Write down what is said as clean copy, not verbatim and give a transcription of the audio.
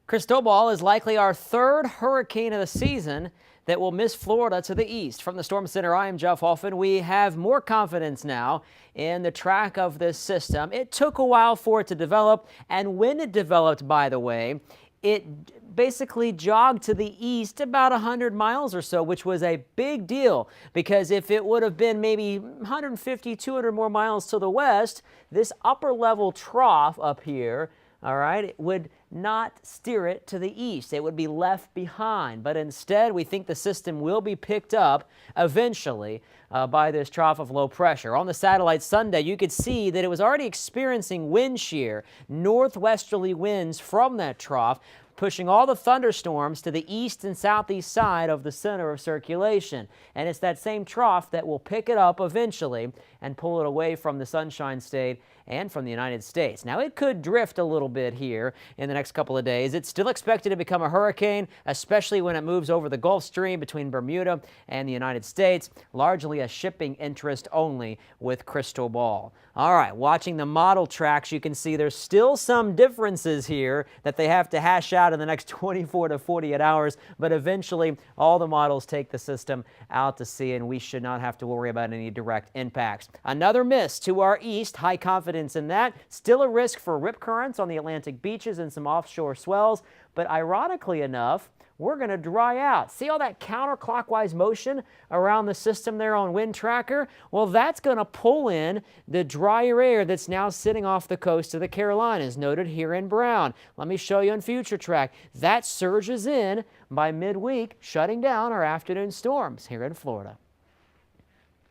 Cristobal is likely our third hurricane of the season that will miss Florida to the east. From the Storm Center, I am Jeff Huffman. We have more confidence now in the track of this system. It took a while for it to develop, and when it developed, by the way, it basically jogged to the east about 100 miles or so, which was a big deal because if it would have been maybe 150, 200 more miles to the west, this upper level trough up here, all right, it would not steer it to the east. It would be left behind. But instead, we think the system will be picked up eventually by this trough of low pressure. On the satellite Sunday, you could see that it was already experiencing wind shear, northwesterly winds from that trough, pushing all the thunderstorms to the east and southeast side of the center of circulation. And it's that same trough that will pick it up eventually and pull it away from the Sunshine State and from the United States. Now, it could drift a little bit here in the next couple of days. It's still expected to become a hurricane, especially when it moves over the Gulf Stream between Bermuda and the United States, largely a shipping interest only with Cristobal. All right, watching the model tracks, you can see there's still some differences here that they have to hash out in the next 24 to 48 hours, but eventually all the models take the system out to sea, and we should not have to worry about any direct impacts. Another miss to our east, high confidence in that. Still a risk for rip currents on the Atlantic beaches and some offshore swells, but ironically enough, we're going to dry out. See all that counterclockwise motion around the system there on Wind Tracker? Well, that's going to pull in the drier air that's now sitting off the coast of the Carolinas, noted here in brown. Let me show you on Future Track. That surges in by midweek, shutting down our afternoon storms here in Florida.